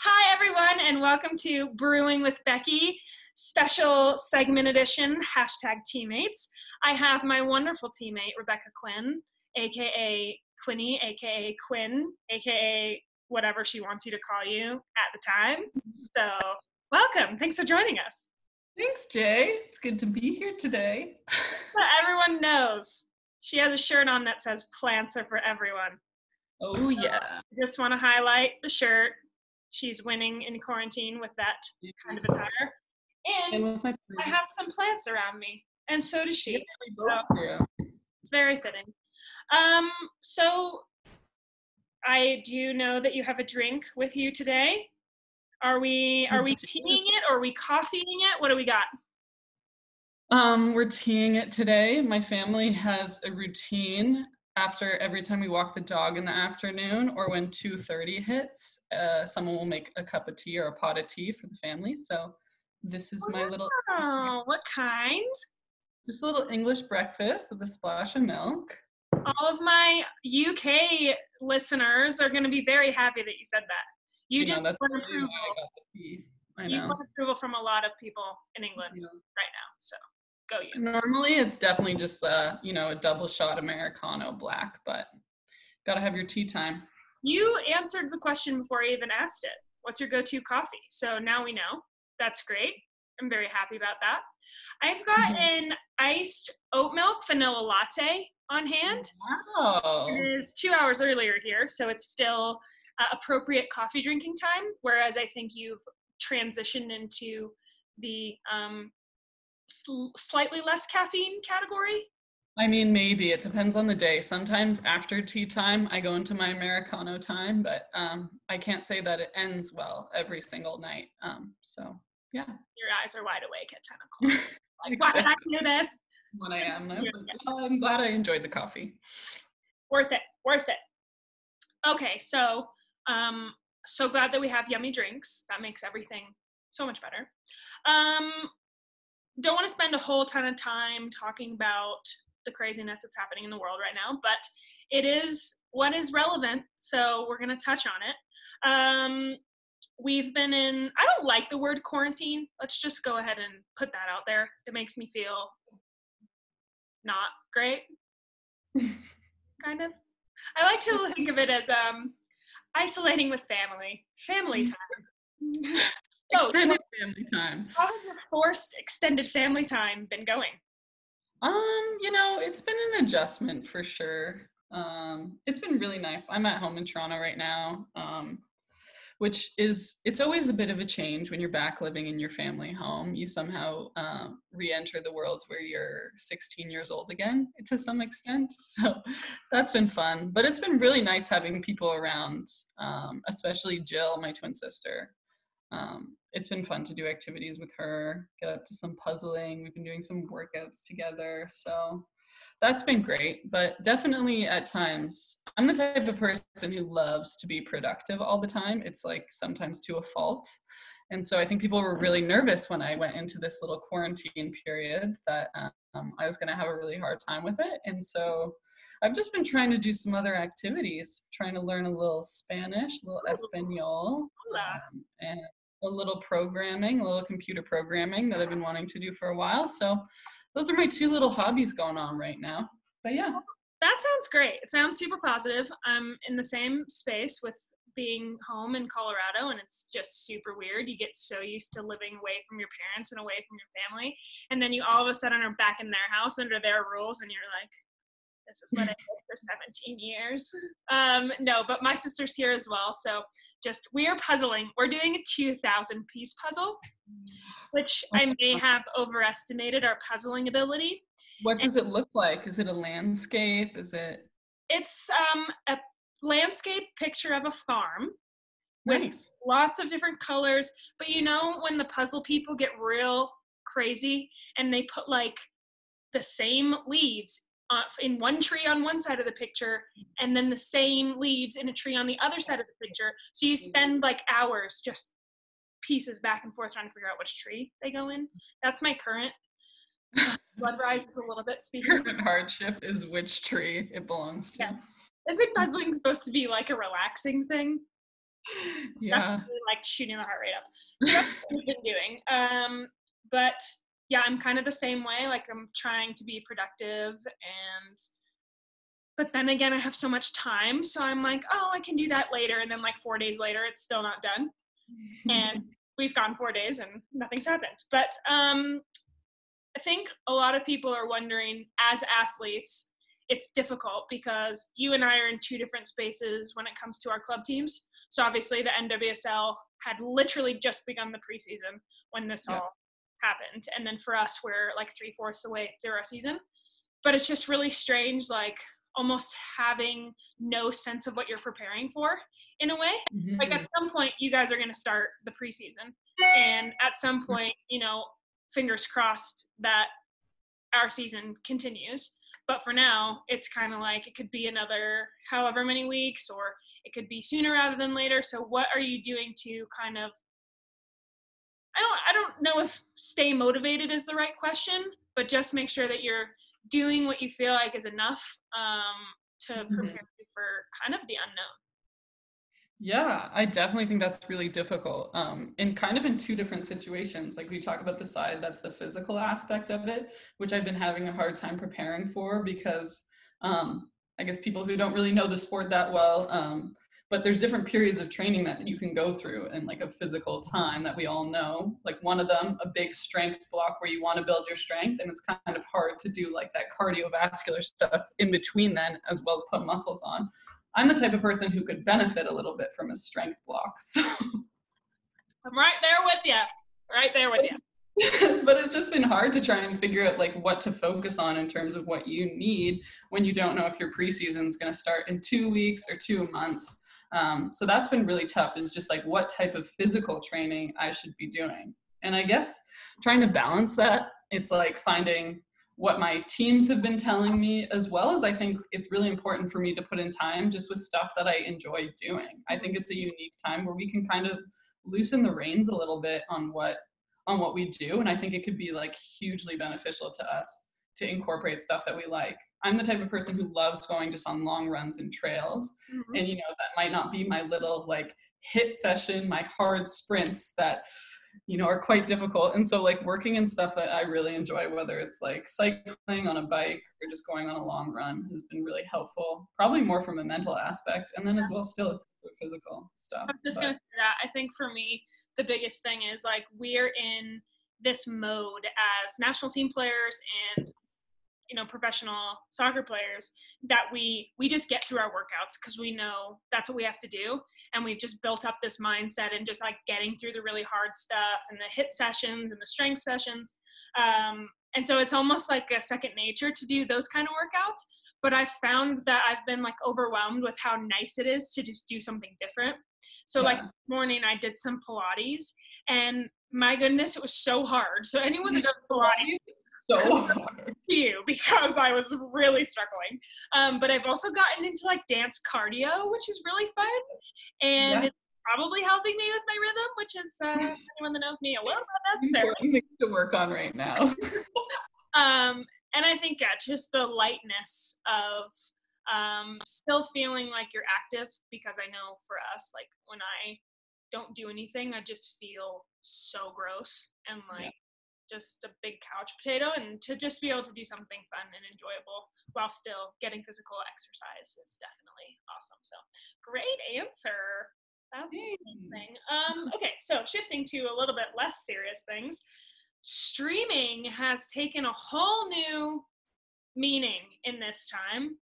Hi, everyone, and welcome to Brewing with Beckie, special segment edition, #teammates. I have my wonderful teammate, Rebecca Quinn, aka Quinny, aka Quinn, aka whatever she wants you to call you at the time. So, welcome. Thanks for joining us. Thanks, Jay. It's good to be here today. So everyone knows she has a shirt on that says "Plants are for everyone." Oh, yeah. I just want to highlight the shirt. She's winning in quarantine with that kind of attire. And I have some plants around me, and so does she. Yeah, so it's very fitting. So I do know that you have a drink with you today. Are we teaing it or are we coffeeing it? What do we got? We're teaing it today. My family has a routine after every time we walk the dog in the afternoon or when 2:30 hits, someone will make a cup of tea or a pot of tea for the family. So this is my little... Oh, what kind? Just a little English breakfast with a splash of milk. All of my UK listeners are going to be very happy that you said that. You just want approval. You want approval from a lot of people in England right now. So go you. Normally, it's definitely just a double shot Americano black, but gotta have your tea time. You answered the question before I even asked it. What's your go-to coffee? So now we know. That's great. I'm very happy about that. I've got an iced oat milk vanilla latte on hand. Wow. It is 2 hours earlier here, so it's still appropriate coffee drinking time, whereas I think you've transitioned into the slightly less caffeine category. I mean, maybe. It depends on the day. Sometimes after tea time, I go into my Americano time, but I can't say that it ends well every single night. So, yeah. Your eyes are wide awake at 10 o'clock. Like, why did I do this? When I am. I was like, oh, I'm glad I enjoyed the coffee. Worth it. Okay, so so glad that we have yummy drinks. That makes everything so much better. Don't want to spend a whole ton of time talking about the craziness that's happening in the world right now, but it is what is relevant, so we're going to touch on it. We've been in, I don't like the word quarantine. Let's just go ahead and put that out there. It makes me feel not great, kind of. I like to think of it as isolating with family time. Extended family time. How has your forced extended family time been going? It's been an adjustment for sure. It's been really nice. I'm at home in Toronto right now, it's always a bit of a change when you're back living in your family home. You somehow re-enter the world where you're 16 years old again to some extent. So that's been fun. But it's been really nice having people around, especially Jill, my twin sister. It's been fun to do activities with her, get up to some puzzling. We've been doing some workouts together. So that's been great, but definitely at times, I'm the type of person who loves to be productive all the time. It's like sometimes to a fault. And so I think people were really nervous when I went into this little quarantine period that I was going to have a really hard time with it. And so I've just been trying to do some other activities, trying to learn a little Spanish, a little Espanol, and a little programming, a little computer programming that I've been wanting to do for a while. So those are my two little hobbies going on right now. But yeah. That sounds great. It sounds super positive. I'm in the same space with being home in Colorado, and it's just super weird. You get so used to living away from your parents and away from your family, and then you all of a sudden are back in their house under their rules, and you're like, this is what I did for 17 years. No, but my sister's here as well. So we are puzzling. We're doing a 2,000 piece puzzle, which I may have overestimated our puzzling ability. What does it look like? Is it a landscape? It's a landscape picture of a farm with lots of different colors. But when the puzzle people get real crazy and they put like the same leaves in one tree on one side of the picture and then the same leaves in a tree on the other side of the picture. So you spend like hours just pieces back and forth trying to figure out which tree they go in. That's my current blood rises a little bit speaking. Current hardship is which tree it belongs to. Yeah. Isn't puzzling supposed to be like a relaxing thing? Yeah. Definitely like shooting the heart rate up. So that's what we've been doing. But yeah, I'm kind of the same way. Like I'm trying to be productive but then again, I have so much time. So I'm like, oh, I can do that later. And then like 4 days later, it's still not done. And we've gone 4 days and nothing's happened. But I think a lot of people are wondering, as athletes, it's difficult because you and I are in two different spaces when it comes to our club teams. So obviously the NWSL had literally just begun the preseason when this all happened. And then for us, we're like 3/4 the way through our season. But it's just really strange, like almost having no sense of what you're preparing for in a way. Mm-hmm. Like at some point, you guys are going to start the preseason. And at some point, fingers crossed that our season continues. But for now, it's kind of like it could be another however many weeks, or it could be sooner rather than later. So what are you doing to kind of, I don't know if stay motivated is the right question, but just make sure that you're doing what you feel like is enough to prepare you for kind of the unknown. Yeah, I definitely think that's really difficult. And kind of in two different situations. Like we talk about the side that's the physical aspect of it, which I've been having a hard time preparing for because I guess people who don't really know the sport that well, but there's different periods of training that you can go through in like a physical time that we all know. Like one of them, a big strength block where you want to build your strength, and it's kind of hard to do like that cardiovascular stuff in between then, as well as put muscles on. I'm the type of person who could benefit a little bit from a strength block. So. I'm right there with you. Right there with you. But it's just been hard to try and figure out like what to focus on in terms of what you need when you don't know if your preseason is going to start in 2 weeks or 2 months. So that's been really tough, is just like what type of physical training I should be doing. And I guess trying to balance that, it's like finding what my teams have been telling me, as well as I think it's really important for me to put in time just with stuff that I enjoy doing. I think it's a unique time where we can kind of loosen the reins a little bit on what we do. And I think it could be like hugely beneficial to us to incorporate stuff that we like. I'm the type of person who loves going just on long runs and trails. Mm-hmm. And, that might not be my little like hit session, my hard sprints that, are quite difficult. And so like working in stuff that I really enjoy, whether it's like cycling on a bike or just going on a long run, has been really helpful, probably more from a mental aspect. And then as well, still it's physical stuff. I'm just going to say that. I think for me, the biggest thing is like we're in this mode as national team players and professional soccer players that we just get through our workouts because we know that's what we have to do, and we've just built up this mindset and just like getting through the really hard stuff and the hit sessions and the strength sessions, and so it's almost like a second nature to do those kind of workouts. But I've found that I've been like overwhelmed with how nice it is to just do something different. So like this morning I did some Pilates, and my goodness, it was so hard. So anyone that does Pilates, so hard. You, because I was really struggling. But I've also gotten into like dance cardio, which is really fun, and it's probably helping me with my rhythm, which is anyone that knows me a little bit necessary. Important things to work on right now. And I think just the lightness of still feeling like you're active, because I know for us, like when I don't do anything, I just feel so gross and like just a big couch potato, and to just be able to do something fun and enjoyable while still getting physical exercise is definitely awesome. So great answer. That's amazing. Okay, so shifting to a little bit less serious things, streaming has taken a whole new meaning in this time.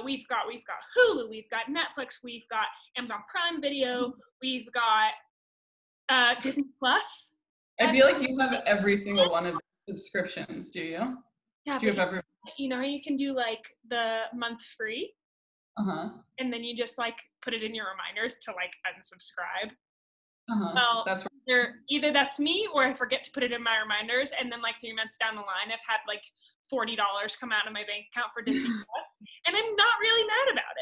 We've got Hulu, we've got Netflix, we've got Amazon Prime Video, we've got Disney Plus. I feel like you have every single one of the subscriptions, do you? Yeah. Do you have every? You know how you can do like the month free? Uh-huh. And then you just like put it in your reminders to like unsubscribe. Uh-huh. Well, that's either that's me or I forget to put it in my reminders, and then like 3 months down the line I've had like $40 come out of my bank account for Disney Plus, and I'm not really mad about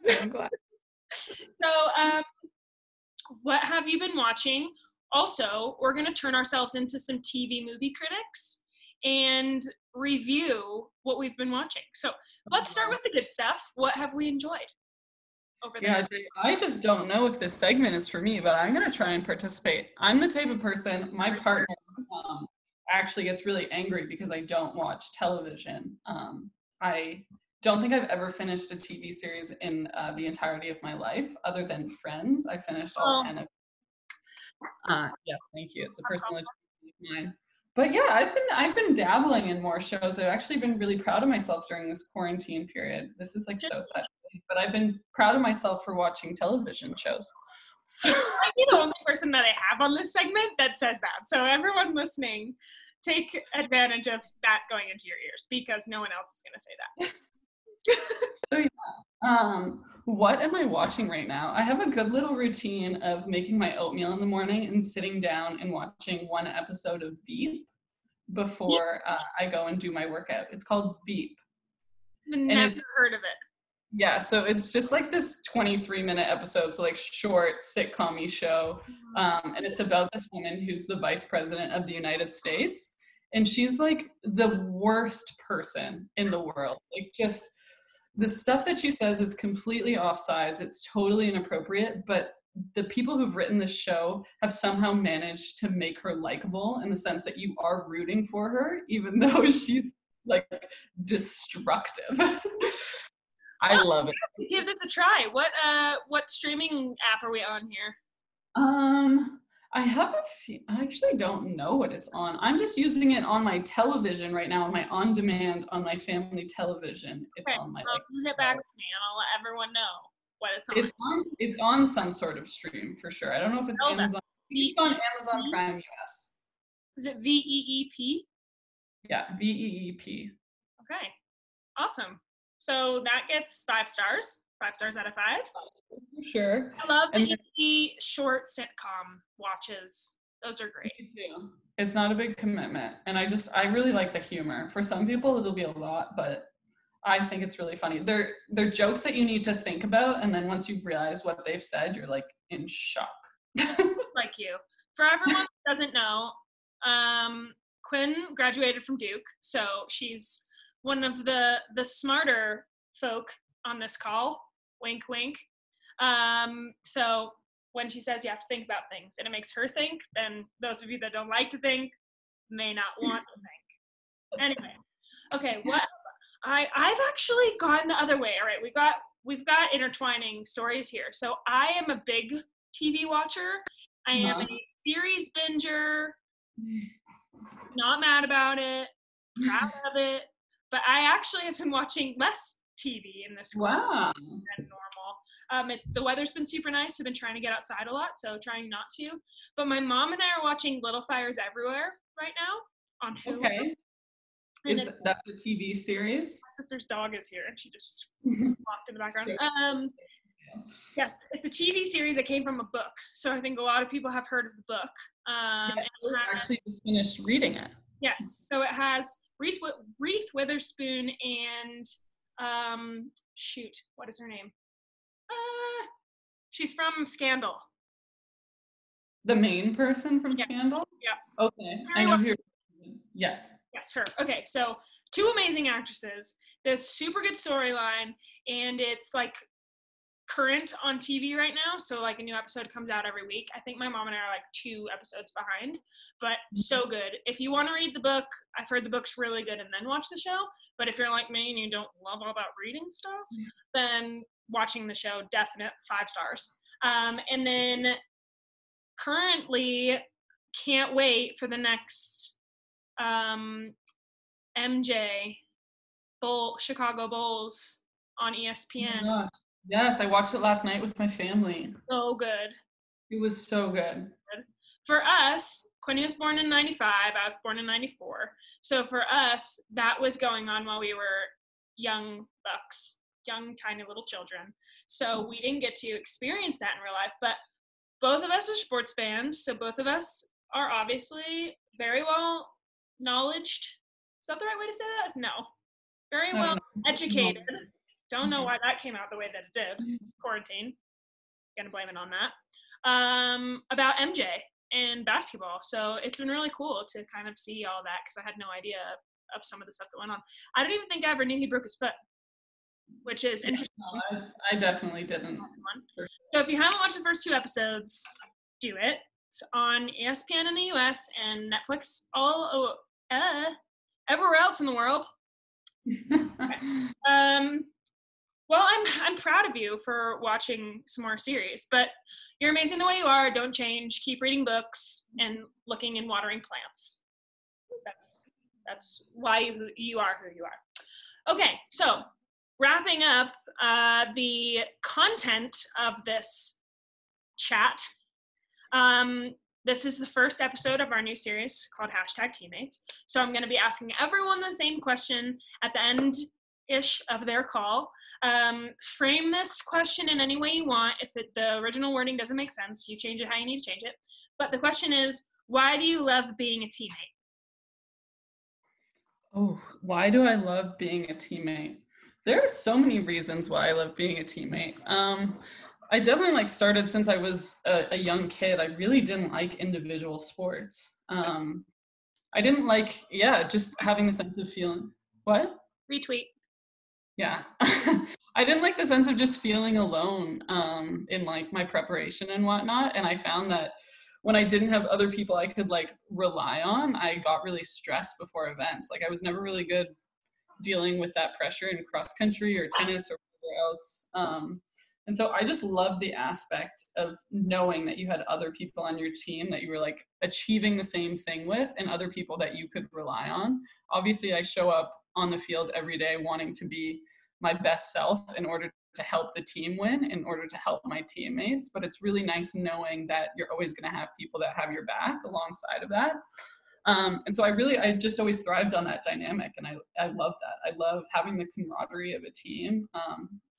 it. I'm glad. So what have you been watching? Also, we're going to turn ourselves into some TV movie critics and review what we've been watching. So let's start with the good stuff. What have we enjoyed? over there. Yeah, I just don't know if this segment is for me, but I'm going to try and participate. I'm the type of person, my partner actually gets really angry because I don't watch television. I don't think I've ever finished a TV series in the entirety of my life, other than Friends. I finished all 10 of. Yeah, thank you. It's a personal achievement of mine. But yeah, I've been dabbling in more shows. I've actually been really proud of myself during this quarantine period. This is like so sad, but I've been proud of myself for watching television shows. So. You might be the only person that I have on this segment that says that. So everyone listening, take advantage of that going into your ears because no one else is going to say that. So yeah, what am I watching right now? I have a good little routine of making my oatmeal in the morning and sitting down and watching one episode of Veep before I go and do my workout. It's called Veep. I've never heard of it. Yeah, so it's just like this 23-minute episode, so like short sitcom-y show. And it's about this woman who's the vice president of the United States. And she's like the worst person in the world. Like just the stuff that she says is completely offsides. It's totally inappropriate, but the people who've written this show have somehow managed to make her likable in the sense that you are rooting for her, even though she's like destructive. I love it. To give this a try. What streaming app are we on here? I actually don't know what it's on. I'm just using it on my television right now, on my on-demand, on my family television. It's on my get back with me and I'll let everyone know what it's on. It's on some sort of stream for sure. I don't know if it's Amazon. It's on Amazon Prime US. Is it VEEP? Yeah, VEEP. Okay, awesome. So that gets 5 stars. 5 stars out of 5. For sure. I love the easy short sitcom watches. Those are great. Me too. It's not a big commitment, and I really like the humor. For some people, it'll be a lot, but I think it's really funny. They're jokes that you need to think about, and then once you've realized what they've said, you're like in shock. Like you. For everyone who doesn't know, Quinn graduated from Duke, so she's one of the smarter folk on this call. Wink, wink. So when she says you have to think about things and it makes her think, then those of you that don't like to think may not want to think. Anyway, okay, what I've actually gone the other way. All right, we've got intertwining stories here. So I am a big TV watcher. I am a series binger. Not mad about it. Proud of it. But I actually have been watching less TV in this wow than normal. The weather's been super nice. I've been trying to get outside a lot, so trying not to. But my mom and I are watching Little Fires Everywhere right now on Hulu. Okay. That's a TV series? My sister's dog is here, and she just walked in the background. Yes, it's a TV series that came from a book. So I think a lot of people have heard of the book. I actually just finished reading it. Yes, so it has Reese Witherspoon and what is her name? She's from Scandal. The main person from Scandal? Yeah. Okay, I know who. Yes. Yes, her. Okay, so 2 amazing actresses. There's super good storyline, and it's like current on TV right now. So like a new episode comes out every week. I think my mom and I are like 2 episodes behind, but so good. If you want to read the book, I've heard the book's really good, and then watch the show. But if you're like me and you don't love all about reading stuff, then watching the show, definite 5 stars. And then currently can't wait for the next MJ Chicago Bulls on ESPN. Oh, yes, I watched it last night with my family. So good. It was so good. For us, Quinn was born in 95. I was born in 94. So for us, that was going on while we were young bucks, young, tiny little children. So we didn't get to experience that in real life. But both of us are sports fans. So both of us are obviously very well knowledged. Is that the right way to say that? No. Very well educated. Don't know why that came out the way that it did. Quarantine. Gonna blame it on that. About MJ and basketball. So it's been really cool to kind of see all that because I had no idea of some of the stuff that went on. I don't even think I ever knew he broke his foot. which is interesting. No, I definitely didn't. So if you haven't watched the first 2 episodes, do it. It's on ESPN in the US and Netflix everywhere else in the world. Well, I'm proud of you for watching some more series, but you're amazing the way you are. Don't change. Keep reading books and looking and watering plants. That's why you are who you are. Okay, so wrapping up the content of this chat. This is the first episode of our new series called #Teammates. So I'm going to be asking everyone the same question at the end-ish of their call. Frame this question in any way you want. If the original wording doesn't make sense, you change it how you need to change it. But the question is, why do you love being a teammate? Oh, why do I love being a teammate? There are so many reasons why I love being a teammate. I definitely started since I was a young kid. I really didn't like individual sports. I didn't like, just having the sense of feeling. What? Retweet. Yeah. I didn't like the sense of just feeling alone in my preparation and whatnot. And I found that when I didn't have other people I could rely on, I got really stressed before events. I was never really good dealing with that pressure in cross country or tennis or whatever else. And so I just loved the aspect of knowing that you had other people on your team that you were achieving the same thing with, and other people that you could rely on. Obviously, I show up on the field every day wanting to be my best self in order to help the team win, in order to help my teammates. But it's really nice knowing that you're always going to have people that have your back alongside of that. And so I just always thrived on that dynamic. And I love that. I love having the camaraderie of a team.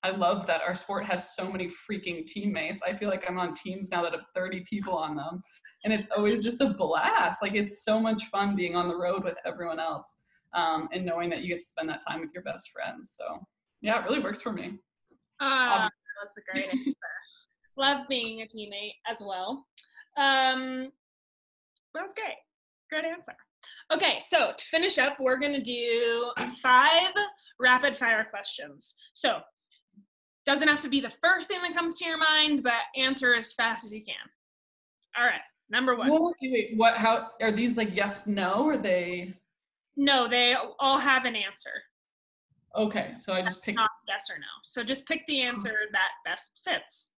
I love that our sport has so many freaking teammates. I feel like I'm on teams now that have 30 people on them. And it's always just a blast. It's so much fun being on the road with everyone else, and knowing that you get to spend that time with your best friends. So yeah, it really works for me. That's a great answer. Love being a teammate as well. That's great. Good answer. Okay, so to finish up, we're going to do 5 rapid fire questions. So doesn't have to be the first thing that comes to your mind, but answer as fast as you can. All right, number 1. Well, wait, what? How are these yes, no, or they? No, they all have an answer. Okay, so I just pick. Not yes or no. So just pick the answer that best fits.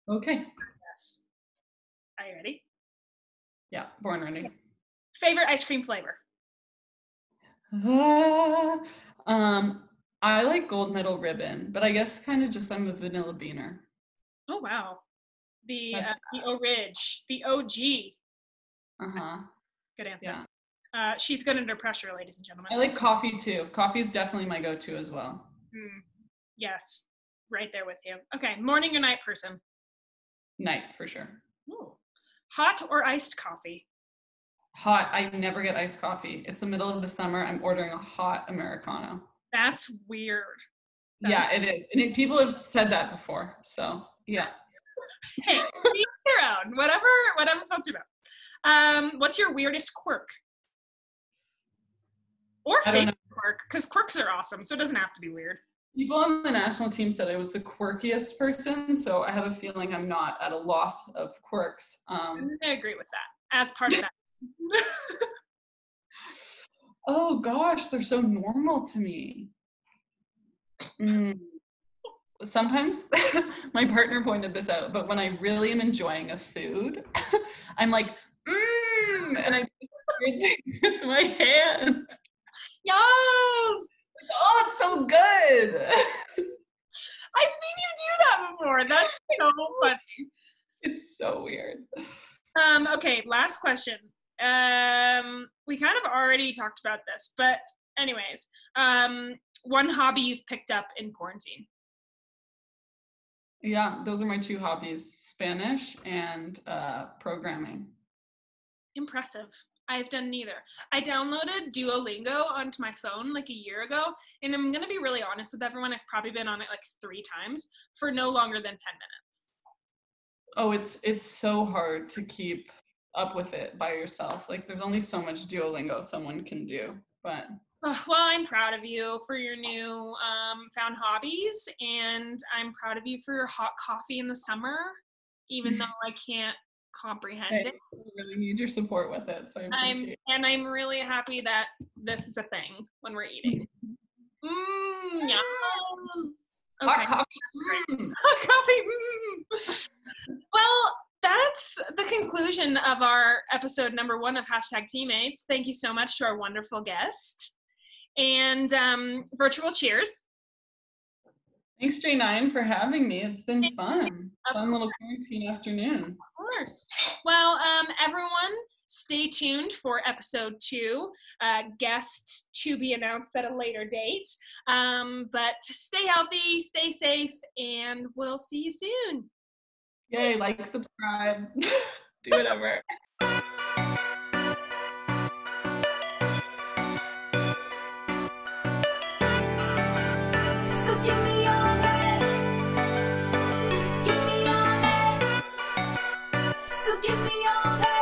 Okay. Yes. Are you ready? Yeah, born ready. Favorite ice cream flavor? I like gold medal ribbon, but I guess kind of just I'm a vanilla beaner. Oh wow, the OG. Good answer. Yeah. She's good under pressure, ladies and gentlemen. I like coffee too. Coffee is definitely my go-to as well. Yes, right there with you. Okay, morning or night person? Night for sure. Ooh. Hot or iced coffee? Hot. I never get iced coffee. It's the middle of the summer. I'm ordering a hot Americano. That's weird. Yeah, it is. And people have said that before. So yeah. Hey, each their own. Whatever floats your boat. What's your weirdest quirk? Or favorite quirk? Because quirks are awesome, so it doesn't have to be weird. People on the national team said I was the quirkiest person, so I have a feeling I'm not at a loss of quirks. I agree with that. As part of that. Oh gosh, they're so normal to me. Sometimes my partner pointed this out, but when I really am enjoying a food, I'm like, and I just weird thing with my hands. Yes! Oh, it's so good. I've seen you do that before. That's so funny. It's so weird. Okay, last question. We kind of already talked about this, but anyways, one hobby you've picked up in quarantine. Yeah, those are my 2 hobbies, Spanish and programming. Impressive. I've done neither. I downloaded Duolingo onto my phone a year ago, and I'm going to be really honest with everyone. I've probably been on it 3 times for no longer than 10 minutes. Oh, it's so hard to keep up with it by yourself. There's only so much Duolingo someone can do, but Oh, well, I'm proud of you for your new found hobbies, and I'm proud of you for your hot coffee in the summer, even though I can't comprehend it. I really need your support with it, so I appreciate it. And I'm really happy that this is a thing when we're eating. Yes. Okay. Hot coffee. Hot coffee. Well, that's the conclusion of our episode number 1 of #Teammates. Thank you so much to our wonderful guest. And virtual cheers. Thanks, J9, for having me. It's been fun. Fun little quarantine afternoon. Of course. Well, everyone, stay tuned for episode 2. Guest to be announced at a later date. But stay healthy, stay safe, and we'll see you soon. Yay, like, subscribe, do whatever. Give me all that.